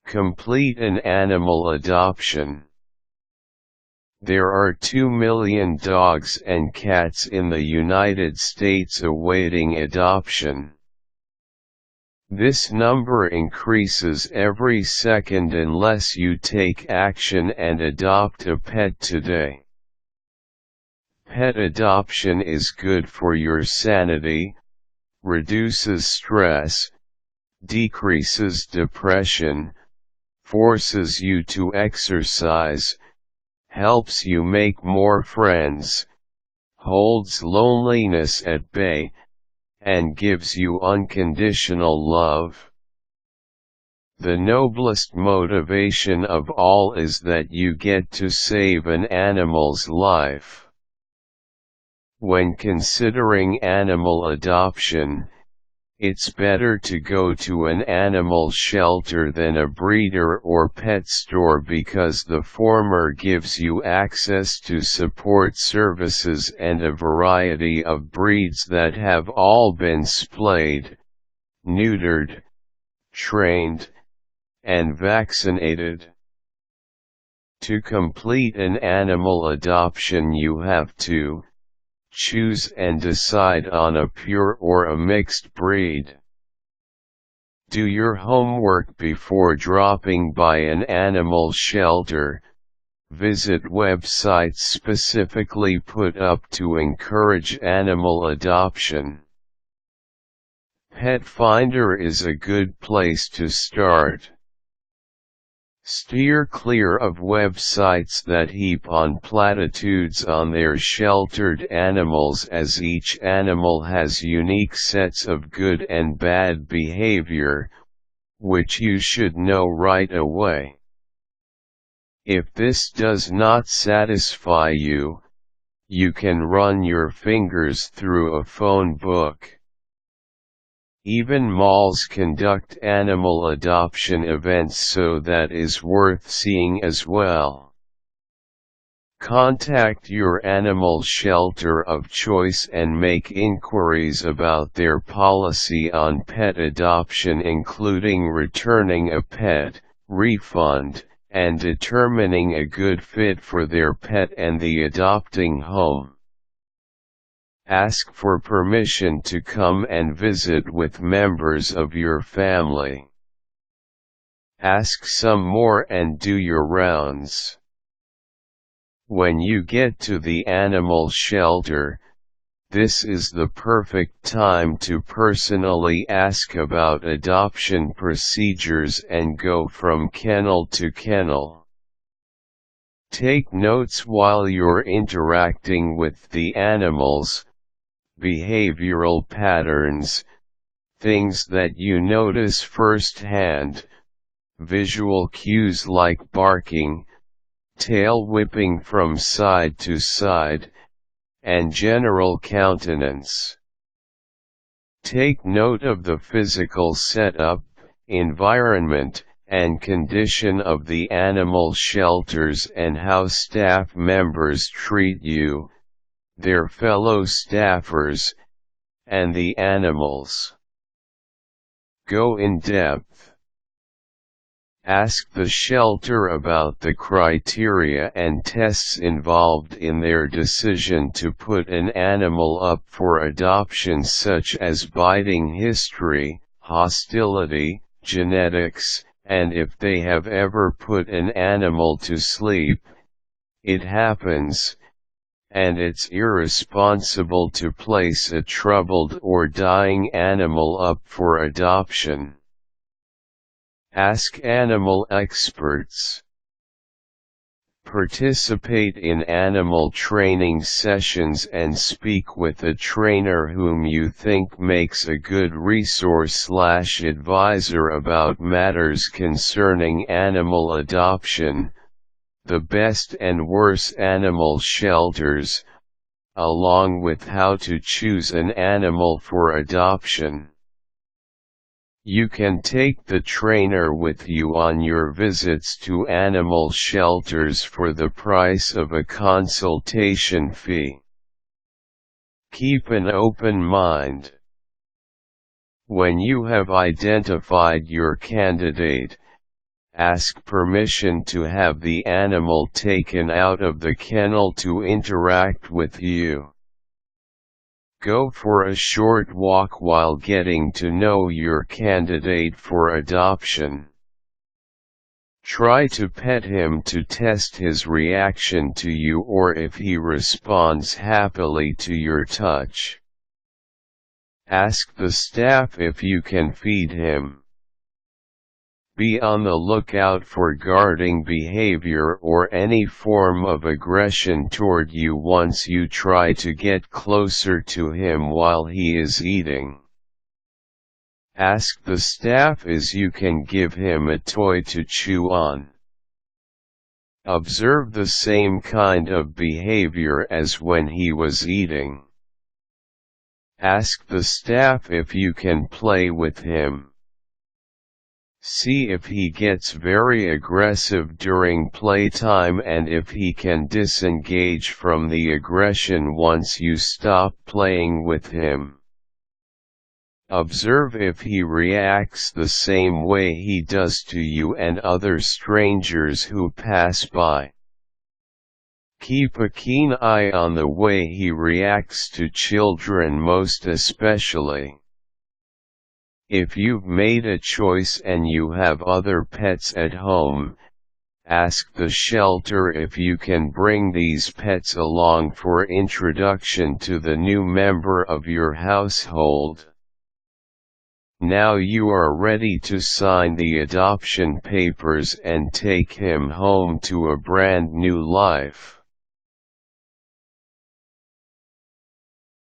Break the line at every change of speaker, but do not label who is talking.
Complete an animal adoption. There are 2 million dogs and cats in the United States awaiting adoption. This number increases every second unless you take action and adopt a pet today. Pet adoption is good for your sanity, reduces stress, decreases depression, forces you to exercise, helps you make more friends, holds loneliness at bay, and gives you unconditional love. The noblest motivation of all is that you get to save an animal's life. When considering animal adoption, it's better to go to an animal shelter than a breeder or pet store because the former gives you access to support services and a variety of breeds that have all been splayed, neutered, trained, and vaccinated. To complete an animal adoption you have to choose and decide on a pure or a mixed breed. Do your homework before dropping by an animal shelter. Visit websites specifically put up to encourage animal adoption. Pet Finder is a good place to start. Steer clear of websites that heap on platitudes on their sheltered animals, as each animal has unique sets of good and bad behavior, which you should know right away. If this does not satisfy you, you can run your fingers through a phone book. Even malls conduct animal adoption events, so that is worth seeing as well. Contact your animal shelter of choice and make inquiries about their policy on pet adoption, including returning a pet, refund, and determining a good fit for their pet and the adopting home. Ask for permission to come and visit with members of your family. Ask some more and do your rounds. When you get to the animal shelter, this is the perfect time to personally ask about adoption procedures and go from kennel to kennel. Take notes while you're interacting with the animals. Behavioral patterns, things that you notice firsthand, visual cues like barking, tail whipping from side to side, and general countenance. Take note of the physical setup, environment, and condition of the animal shelters and how staff members treat you, their fellow staffers, and the animals. Go in depth. Ask the shelter about the criteria and tests involved in their decision to put an animal up for adoption, such as biting history, hostility, genetics, and if they have ever put an animal to sleep. It happens, and it's irresponsible to place a troubled or dying animal up for adoption. Ask animal experts. Participate in animal training sessions and speak with a trainer whom you think makes a good resource/advisor about matters concerning animal adoption, the best and worst animal shelters, along with how to choose an animal for adoption. You can take the trainer with you on your visits to animal shelters for the price of a consultation fee. Keep an open mind. When you have identified your candidate, Ask permission to have the animal taken out of the kennel to interact with you. Go for a short walk while getting to know your candidate for adoption. Try to pet him to test his reaction to you or if he responds happily to your touch. Ask the staff if you can feed him. Be on the lookout for guarding behavior or any form of aggression toward you once you try to get closer to him while he is eating. Ask the staff if you can give him a toy to chew on. Observe the same kind of behavior as when he was eating. Ask the staff if you can play with him. See if he gets very aggressive during playtime and if he can disengage from the aggression once you stop playing with him. Observe if he reacts the same way he does to you and other strangers who pass by. Keep a keen eye on the way he reacts to children, most especially. If you've made a choice and you have other pets at home, ask the shelter if you can bring these pets along for introduction to the new member of your household. Now you are ready to sign the adoption papers and take him home to a brand new life.